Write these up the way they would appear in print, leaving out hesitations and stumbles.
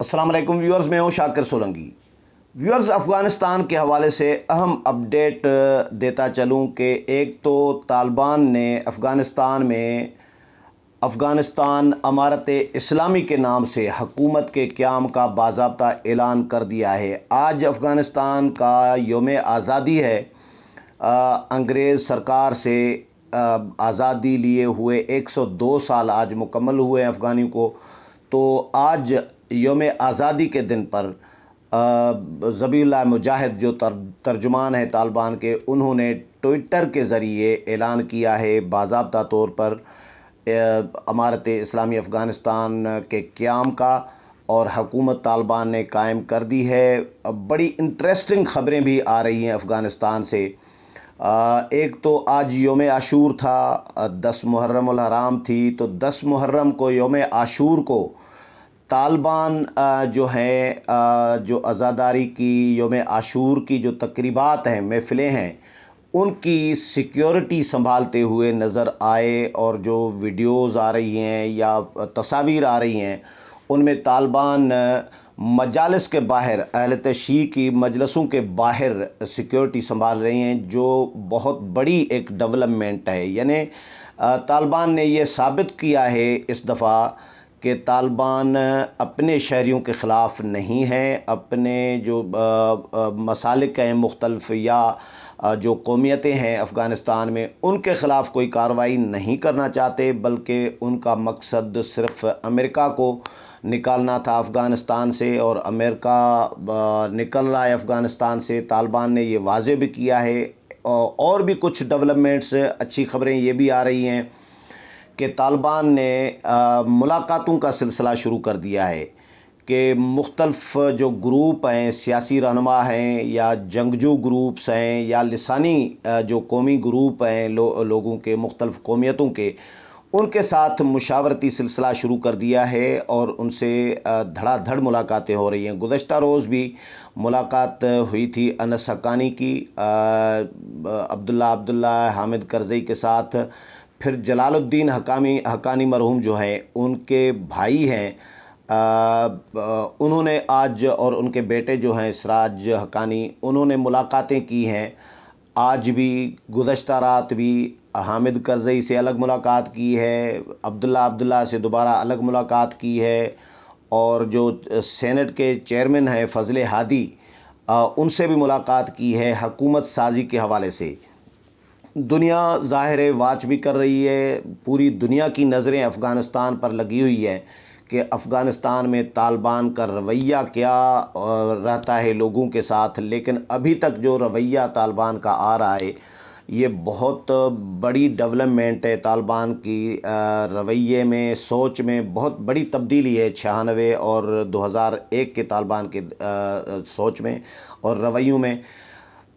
السلام علیکم ویورز، میں ہوں شاکر سولنگی۔ ویورز، افغانستان کے حوالے سے اہم اپڈیٹ دیتا چلوں کہ ایک تو طالبان نے افغانستان امارت اسلامی کے نام سے حکومت کے قیام کا باضابطہ اعلان کر دیا ہے۔ آج افغانستان کا یوم آزادی ہے۔ انگریز سرکار سے آزادی لیے ہوئے 102 سال آج مکمل ہوئے ہیں افغانیوں کو۔ تو آج یوم آزادی کے دن پر ذبیح اللہ مجاہد جو ترجمان ہیں طالبان کے، انہوں نے ٹویٹر کے ذریعے اعلان کیا ہے باضابطہ طور پر امارت اسلامی افغانستان کے قیام کا، اور حکومت طالبان نے قائم کر دی ہے۔ بڑی انٹرسٹنگ خبریں بھی آ رہی ہیں افغانستان سے۔ ایک تو آج یوم عاشور تھا، 10 محرم الحرام تھی، تو 10 محرم کو یوم عاشور کو طالبان جو ہیں جو عزاداری کی یوم عاشور کی جو تقریبات ہیں، محفلیں ہیں، ان کی سیکیورٹی سنبھالتے ہوئے نظر آئے، اور جو ویڈیوز آ رہی ہیں یا تصاویر آ رہی ہیں ان میں طالبان مجالس کے باہر، اہل تشیع کی مجلسوں کے باہر سیکیورٹی سنبھال رہی ہیں، جو بہت بڑی ایک ڈیولپمنٹ ہے۔ یعنی طالبان نے یہ ثابت کیا ہے اس دفعہ کہ طالبان اپنے شہریوں کے خلاف نہیں ہیں، اپنے جو مسالک ہیں مختلف یا جو قومیتیں ہیں افغانستان میں، ان کے خلاف کوئی کارروائی نہیں کرنا چاہتے، بلکہ ان کا مقصد صرف امریکہ کو نکالنا تھا افغانستان سے، اور امریکہ نکل رہا ہے افغانستان سے۔ طالبان نے یہ واضح بھی کیا ہے۔ اور بھی کچھ ڈیولپمنٹس، اچھی خبریں یہ بھی آ رہی ہیں کہ طالبان نے ملاقاتوں کا سلسلہ شروع کر دیا ہے، کہ مختلف جو گروپ ہیں، سیاسی رہنما ہیں یا جنگجو گروپس ہیں یا لسانی جو قومی گروپ ہیں لوگوں کے، مختلف قومیتوں کے، ان کے ساتھ مشاورتی سلسلہ شروع کر دیا ہے، اور ان سے دھڑا دھڑ ملاقاتیں ہو رہی ہیں۔ گزشتہ روز بھی ملاقات ہوئی تھی انس حقانی کی عبداللہ حامد کرزئی کے ساتھ۔ پھر جلال الدین حقانی مرحوم جو ہیں، ان کے بھائی ہیں، انہوں نے آج، اور ان کے بیٹے جو ہیں سراج حقانی، انہوں نے ملاقاتیں کی ہیں۔ آج بھی، گزشتہ رات بھی حامد کرزئی سے الگ ملاقات کی ہے، عبداللہ سے دوبارہ الگ ملاقات کی ہے، اور جو سینٹ کے چیئرمین ہیں فضل ہادی، ان سے بھی ملاقات کی ہے حکومت سازی کے حوالے سے۔ دنیا ظاہر واچ بھی کر رہی ہے، پوری دنیا کی نظریں افغانستان پر لگی ہوئی ہیں کہ افغانستان میں طالبان کا رویہ کیا رہتا ہے لوگوں کے ساتھ۔ لیکن ابھی تک جو رویہ طالبان کا آ رہا ہے، یہ بہت بڑی ڈیولپمنٹ ہے طالبان کی رویے میں، سوچ میں بہت بڑی تبدیلی ہے 96 اور 2001 کے طالبان کے سوچ میں اور رویوں میں۔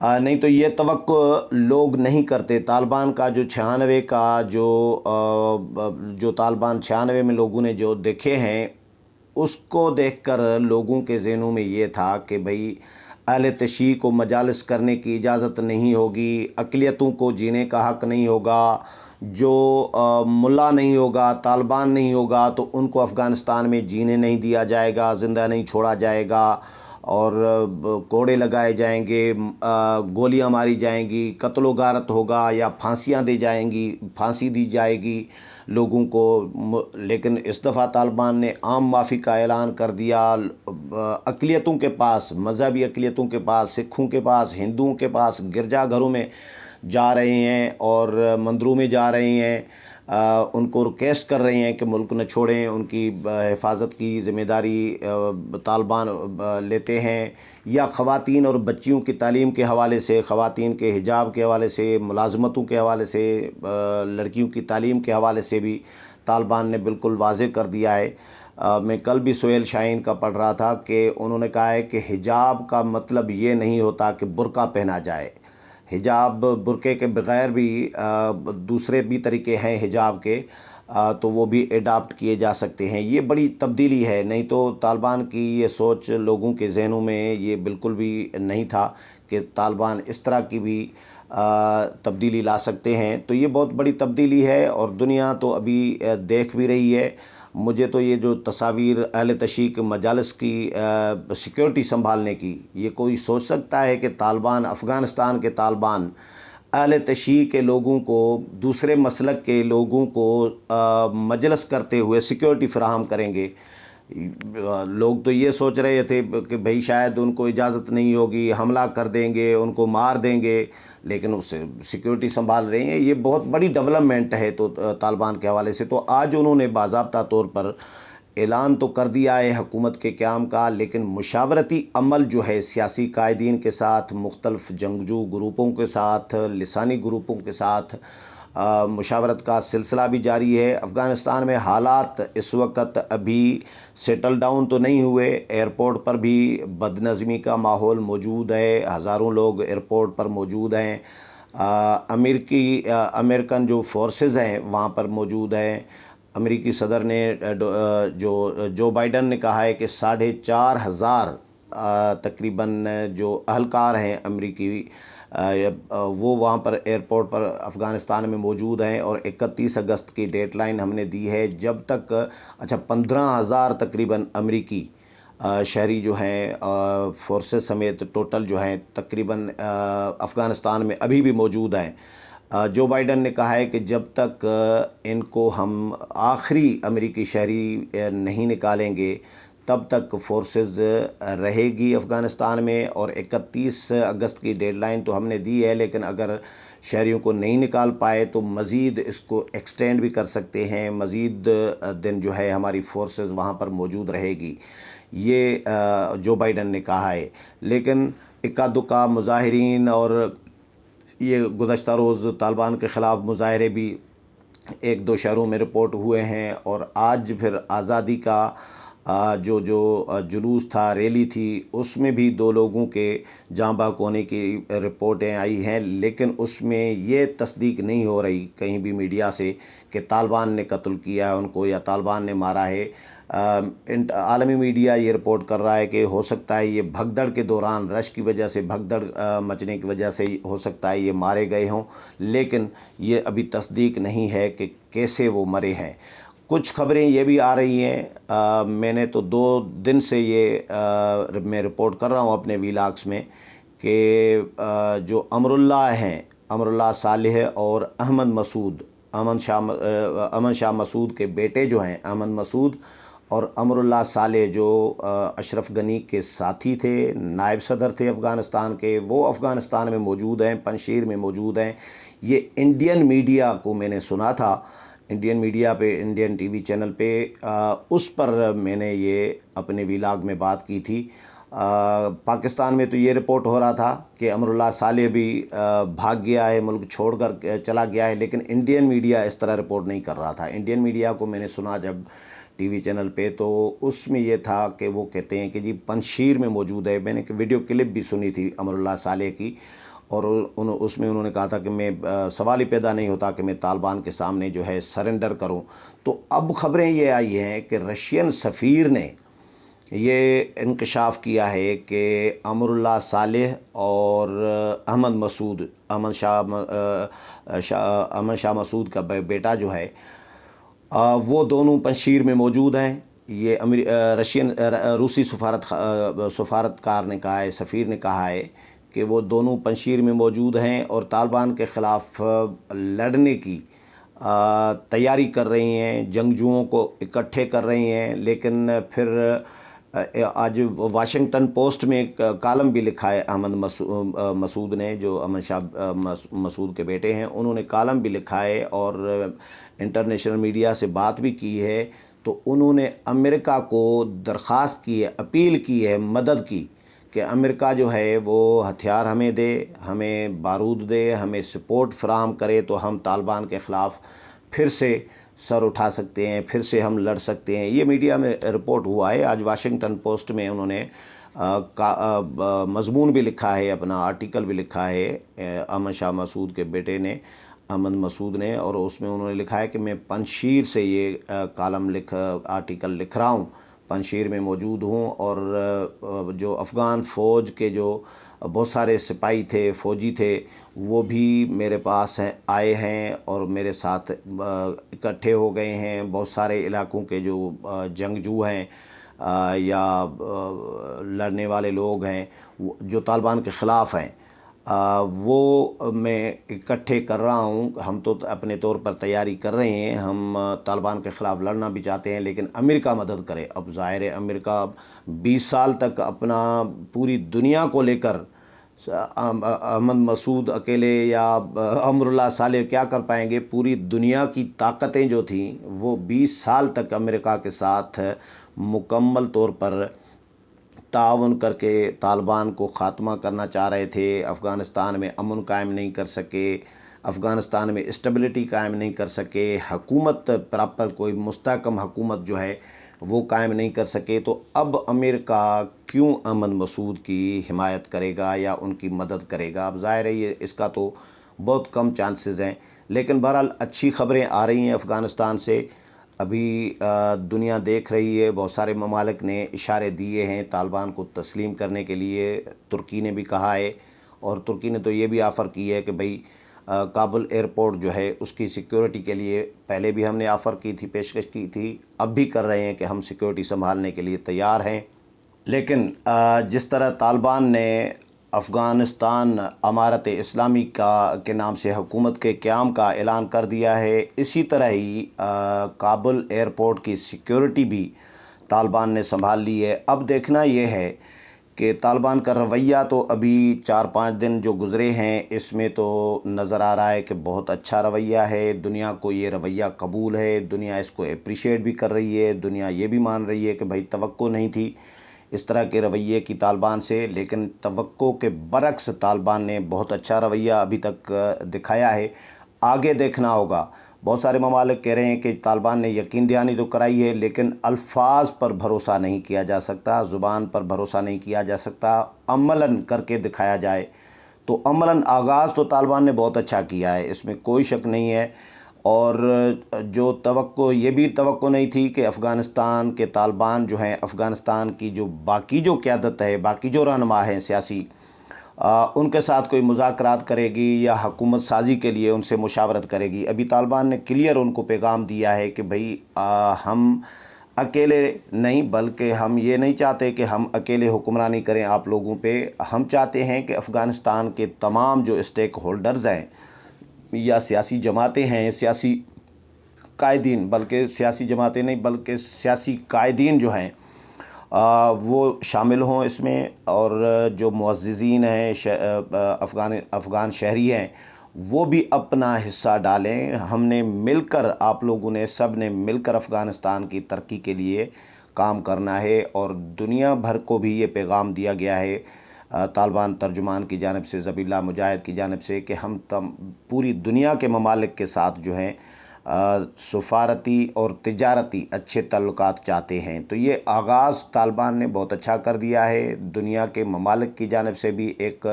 نہیں تو یہ توقع لوگ نہیں کرتے۔ طالبان کا جو 96 کا جو طالبان 96 میں لوگوں نے جو دیکھے ہیں، اس کو دیکھ کر لوگوں کے ذہنوں میں یہ تھا کہ بھئی اہل تشیع کو مجالس کرنے کی اجازت نہیں ہوگی، اقلیتوں کو جینے کا حق نہیں ہوگا، جو ملا نہیں ہوگا، طالبان نہیں ہوگا، تو ان کو افغانستان میں جینے نہیں دیا جائے گا، زندہ نہیں چھوڑا جائے گا، اور کوڑے لگائے جائیں گے، گولیاں ماری جائیں گی، قتل و غارت ہوگا، یا پھانسیاں پھانسی دی جائے گی لوگوں کو۔ لیکن اس دفعہ طالبان نے عام معافی کا اعلان کر دیا۔ اقلیتوں کے پاس، مذہبی اقلیتوں کے پاس، سکھوں کے پاس، ہندوؤں کے پاس گرجا گھروں میں جا رہے ہیں اور مندروں میں جا رہے ہیں، ان کو ریکویسٹ کر رہے ہیں کہ ملک نہ چھوڑیں، ان کی حفاظت کی ذمہ داری طالبان لیتے ہیں، یا خواتین اور بچیوں کی تعلیم کے حوالے سے، خواتین کے حجاب کے حوالے سے، ملازمتوں کے حوالے سے، لڑکیوں کی تعلیم کے حوالے سے بھی طالبان نے بالکل واضح کر دیا ہے۔ میں کل بھی سہیل شاہین کا پڑھ رہا تھا کہ انہوں نے کہا ہے کہ حجاب کا مطلب یہ نہیں ہوتا کہ برقع پہنا جائے۔ حجاب، برقعے کے بغیر بھی دوسرے بھی طریقے ہیں حجاب کے، تو وہ بھی اڈاپٹ کیے جا سکتے ہیں۔ یہ بڑی تبدیلی ہے، نہیں تو طالبان کی یہ سوچ لوگوں کے ذہنوں میں یہ بالکل بھی نہیں تھا کہ طالبان اس طرح کی بھی تبدیلی لا سکتے ہیں۔ تو یہ بہت بڑی تبدیلی ہے، اور دنیا تو ابھی دیکھ بھی رہی ہے، مجھے تو یہ جو تصاویر اہل تشیع مجالس کی سیکیورٹی سنبھالنے کی، یہ کوئی سوچ سکتا ہے کہ طالبان، افغانستان کے طالبان اہل تشیع کے لوگوں کو، دوسرے مسلک کے لوگوں کو مجلس کرتے ہوئے سیکیورٹی فراہم کریں گے؟ لوگ تو یہ سوچ رہے تھے کہ بھئی شاید ان کو اجازت نہیں ہوگی، حملہ کر دیں گے، ان کو مار دیں گے، لیکن اس سے سیکیورٹی سنبھال رہے ہیں۔ یہ بہت بڑی ڈیولپمنٹ ہے تو طالبان کے حوالے سے۔ تو آج انہوں نے باضابطہ طور پر اعلان تو کر دیا ہے حکومت کے قیام کا، لیکن مشاورتی عمل جو ہے سیاسی قائدین کے ساتھ، مختلف جنگجو گروپوں کے ساتھ، لسانی گروپوں کے ساتھ مشاورت کا سلسلہ بھی جاری ہے۔ افغانستان میں حالات اس وقت ابھی سیٹل ڈاؤن تو نہیں ہوئے، ایئرپورٹ پر بھی بدنظمی کا ماحول موجود ہے، ہزاروں لوگ ایئرپورٹ پر موجود ہیں، امریکن جو فورسز ہیں وہاں پر موجود ہیں۔ امریکی صدر نے جو بائیڈن نے کہا ہے کہ 4,500 تقریباً جو اہلکار ہیں امریکی، وہ وہاں پر ایئرپورٹ پر افغانستان میں موجود ہیں، اور 31 اگست کی ڈیٹ لائن ہم نے دی ہے جب تک 15,000 تقریباً امریکی شہری جو ہیں فورسز سمیت ٹوٹل جو ہیں تقریباً افغانستان میں ابھی بھی موجود ہیں۔ جو بائیڈن نے کہا ہے کہ جب تک ان کو ہم آخری امریکی شہری نہیں نکالیں گے تب تک فورسز رہے گی افغانستان میں، اور 31 اگست کی ڈیڈ لائن تو ہم نے دی ہے، لیکن اگر شہریوں کو نہیں نکال پائے تو مزید اس کو ایکسٹینڈ بھی کر سکتے ہیں، مزید دن جو ہے ہماری فورسز وہاں پر موجود رہے گی، یہ جو بائیڈن نے کہا ہے۔ لیکن اکا دکا مظاہرین، اور یہ گزشتہ روز طالبان کے خلاف مظاہرے بھی 1-2 شہروں میں رپورٹ ہوئے ہیں، اور آج پھر آزادی کا جو جلوس تھا، ریلی تھی، اس میں بھی 2 لوگوں کے جاں بحق ہونے کی رپورٹیں آئی ہیں، لیکن اس میں یہ تصدیق نہیں ہو رہی کہیں بھی میڈیا سے کہ طالبان نے قتل کیا ہے ان کو یا طالبان نے مارا ہے۔ عالمی میڈیا یہ رپورٹ کر رہا ہے کہ ہو سکتا ہے یہ بھگدڑ کے دوران، رش کی وجہ سے، بھگدڑ مچنے کی وجہ سے ہو سکتا ہے یہ مارے گئے ہوں، لیکن یہ ابھی تصدیق نہیں ہے کہ کیسے وہ مرے ہیں۔ کچھ خبریں یہ بھی آ رہی ہیں، میں نے تو 2 دن سے یہ میں رپورٹ کر رہا ہوں اپنے ویلاگس میں، کہ جو امر اللہ صالح اور امن شاہ مسعود کے بیٹے جو ہیں، امن مسعود اور امر اللہ صالح، جو اشرف غنی کے ساتھی تھے، نائب صدر تھے افغانستان کے، وہ افغانستان میں موجود ہیں، پنشیر میں موجود ہیں۔ یہ انڈین میڈیا کو میں نے سنا تھا، انڈین میڈیا پہ، انڈین ٹی وی چینل پہ، اس پر میں نے یہ اپنے ویلاگ میں بات کی تھی۔ پاکستان میں تو یہ رپورٹ ہو رہا تھا کہ امر اللہ صالح بھی بھاگ گیا ہے، ملک چھوڑ کر چلا گیا ہے، لیکن انڈین میڈیا اس طرح رپورٹ نہیں کر رہا تھا۔ انڈین میڈیا کو میں نے سنا جب ٹی وی چینل پہ، تو اس میں یہ تھا کہ وہ کہتے ہیں کہ جی پنشیر میں موجود ہے۔ میں نے ویڈیو کلپ بھی سنی تھی امر اللہ صالح کی، اور اس میں انہوں نے کہا تھا کہ میں سوال ہی پیدا نہیں ہوتا کہ میں طالبان کے سامنے جو ہے سرنڈر کروں۔ تو اب خبریں یہ آئی ہیں کہ رشین سفیر نے یہ انکشاف کیا ہے کہ امر اللہ صالح اور امن شاہ مسعود کا بیٹا جو ہے، وہ دونوں پنشیر میں موجود ہیں۔ یہ روسی سفارتکار نے کہا ہے، سفیر نے کہا ہے کہ وہ دونوں پنشیر میں موجود ہیں اور طالبان کے خلاف لڑنے کی تیاری کر رہی ہیں، جنگجوؤں کو اکٹھے کر رہی ہیں۔ لیکن پھر آج واشنگٹن پوسٹ میں ایک کالم بھی لکھا ہے احمد مسعود نے، جو امن شاہ مسعود کے بیٹے ہیں، انہوں نے کالم بھی لکھا ہے اور انٹرنیشنل میڈیا سے بات بھی کی ہے۔ تو انہوں نے امریکہ کو درخواست کی ہے، اپیل کی ہے مدد کی، کہ امریکہ جو ہے وہ ہتھیار ہمیں دے، ہمیں بارود دے، ہمیں سپورٹ فراہم کرے، تو ہم طالبان کے خلاف پھر سے سر اٹھا سکتے ہیں، پھر سے ہم لڑ سکتے ہیں۔ یہ میڈیا میں رپورٹ ہوا ہے۔ آج واشنگٹن پوسٹ میں انہوں نے مضمون بھی لکھا ہے، اپنا آرٹیکل بھی لکھا ہے امن شاہ مسعود کے بیٹے نے، امن مسعود نے، اور اس میں انہوں نے لکھا ہے کہ میں پنشیر سے یہ آرٹیکل لکھ رہا ہوں، پنشیر میں موجود ہوں، اور جو افغان فوج کے جو بہت سارے سپاہی تھے، فوجی تھے، وہ بھی میرے پاس آئے ہیں اور میرے ساتھ اکٹھے ہو گئے ہیں۔ بہت سارے علاقوں کے جو جنگجو ہیں یا لڑنے والے لوگ ہیں جو طالبان کے خلاف ہیں، وہ میں اکٹھے کر رہا ہوں۔ ہم تو اپنے طور پر تیاری کر رہے ہیں، ہم طالبان کے خلاف لڑنا بھی چاہتے ہیں، لیکن امریکہ مدد کرے۔ اب ظاہر ہے امریکہ 20 سال تک اپنا پوری دنیا کو لے کر، احمد مسعود اکیلے یا امر اللہ صالح کیا کر پائیں گے؟ پوری دنیا کی طاقتیں جو تھیں وہ 20 سال تک امریکہ کے ساتھ مکمل طور پر تعاون کر کے طالبان کو خاتمہ کرنا چاہ رہے تھے۔ افغانستان میں امن قائم نہیں کر سکے، افغانستان میں اسٹیبلٹی قائم نہیں کر سکے، حکومت پراپر کوئی مستحکم حکومت جو ہے وہ قائم نہیں کر سکے۔ تو اب امریکہ کیوں احمد مسعود کی حمایت کرے گا یا ان کی مدد کرے گا؟ اب ظاہر ہے یہ اس کا تو بہت کم چانسز ہیں، لیکن بہرحال اچھی خبریں آ رہی ہیں افغانستان سے۔ ابھی دنیا دیکھ رہی ہے، بہت سارے ممالک نے اشارے دیے ہیں طالبان کو تسلیم کرنے کے لیے۔ ترکی نے بھی کہا ہے، اور ترکی نے تو یہ بھی آفر کی ہے کہ بھئی کابل ایئرپورٹ جو ہے اس کی سیکیورٹی کے لیے پہلے بھی ہم نے آفر کی تھی، پیشکش کی تھی، اب بھی کر رہے ہیں کہ ہم سیکیورٹی سنبھالنے کے لیے تیار ہیں۔ لیکن جس طرح طالبان نے افغانستان امارت اسلامی کے نام سے حکومت کے قیام کا اعلان کر دیا ہے، اسی طرح ہی کابل ایئرپورٹ کی سیکیورٹی بھی طالبان نے سنبھال لی ہے۔ اب دیکھنا یہ ہے کہ طالبان کا رویہ تو ابھی 4-5 دن جو گزرے ہیں اس میں تو نظر آ رہا ہے کہ بہت اچھا رویہ ہے، دنیا کو یہ رویہ قبول ہے، دنیا اس کو اپریشیٹ بھی کر رہی ہے، دنیا یہ بھی مان رہی ہے کہ بھائی توقع نہیں تھی اس طرح کے رویے کی طالبان سے، لیکن توقع کے برعکس طالبان نے بہت اچھا رویہ ابھی تک دکھایا ہے۔ آگے دیکھنا ہوگا، بہت سارے ممالک کہہ رہے ہیں کہ طالبان نے یقین دہانی تو کرائی ہے، لیکن الفاظ پر بھروسہ نہیں کیا جا سکتا، زبان پر بھروسہ نہیں کیا جا سکتا، عملاً کر کے دکھایا جائے۔ تو عملاً آغاز تو طالبان نے بہت اچھا کیا ہے، اس میں کوئی شک نہیں ہے۔ اور جو توقع، یہ بھی توقع نہیں تھی کہ افغانستان کے طالبان جو ہیں، افغانستان کی جو باقی جو قیادت ہے، باقی جو رہنما ہیں سیاسی، ان کے ساتھ کوئی مذاکرات کرے گی یا حکومت سازی کے لیے ان سے مشاورت کرے گی۔ ابھی طالبان نے کلیئر ان کو پیغام دیا ہے کہ بھئی ہم اکیلے نہیں، بلکہ ہم یہ نہیں چاہتے کہ ہم اکیلے حکمرانی کریں آپ لوگوں پہ، ہم چاہتے ہیں کہ افغانستان کے تمام جو اسٹیک ہولڈرز ہیں یا سیاسی جماعتیں ہیں، سیاسی قائدین، بلکہ سیاسی جماعتیں نہیں بلکہ سیاسی قائدین جو ہیں وہ شامل ہوں اس میں، اور جو معززین ہیں، افغان شہری ہیں، وہ بھی اپنا حصہ ڈالیں۔ ہم نے مل کر، آپ لوگوں نے سب نے مل کر افغانستان کی ترقی کے لیے کام کرنا ہے، اور دنیا بھر کو بھی یہ پیغام دیا گیا ہے طالبان ترجمان کی جانب سے، ذبیح اللہ مجاہد کی جانب سے، کہ ہم پوری دنیا کے ممالک کے ساتھ جو ہیں سفارتی اور تجارتی اچھے تعلقات چاہتے ہیں۔ تو یہ آغاز طالبان نے بہت اچھا کر دیا ہے، دنیا کے ممالک کی جانب سے بھی ایک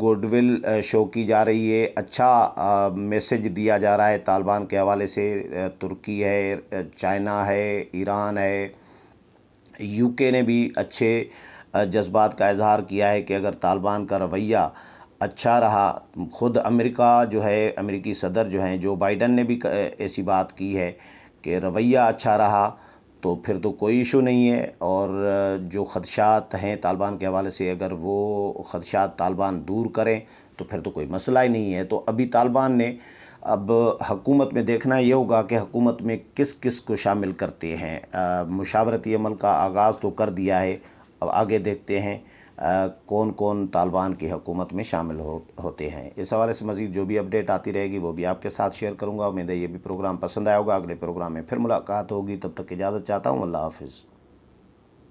گڈ ول شو کی جا رہی ہے، اچھا میسج دیا جا رہا ہے طالبان کے حوالے سے۔ ترکی ہے، چائنا ہے، ایران ہے، یو کے نے بھی اچھے جذبات کا اظہار کیا ہے کہ اگر طالبان کا رویہ اچھا رہا، خود امریکہ جو ہے، امریکی صدر جو ہیں جو بائیڈن نے بھی ایسی بات کی ہے کہ رویہ اچھا رہا تو پھر تو کوئی ایشو نہیں ہے، اور جو خدشات ہیں طالبان کے حوالے سے اگر وہ خدشات طالبان دور کریں تو پھر تو کوئی مسئلہ ہی نہیں ہے۔ تو ابھی طالبان نے اب حکومت میں دیکھنا یہ ہوگا کہ حکومت میں کس کس کو شامل کرتے ہیں۔ مشاورتی عمل کا آغاز تو کر دیا ہے، اب آگے دیکھتے ہیں کون کون طالبان کی حکومت میں شامل ہوتے ہیں۔ اس حوالے سے مزید جو بھی اپڈیٹ آتی رہے گی وہ بھی آپ کے ساتھ شیئر کروں گا۔ امید ہے یہ بھی پروگرام پسند آیا ہوگا، اگلے پروگرام میں پھر ملاقات ہوگی، تب تک اجازت چاہتا ہوں، اللہ حافظ۔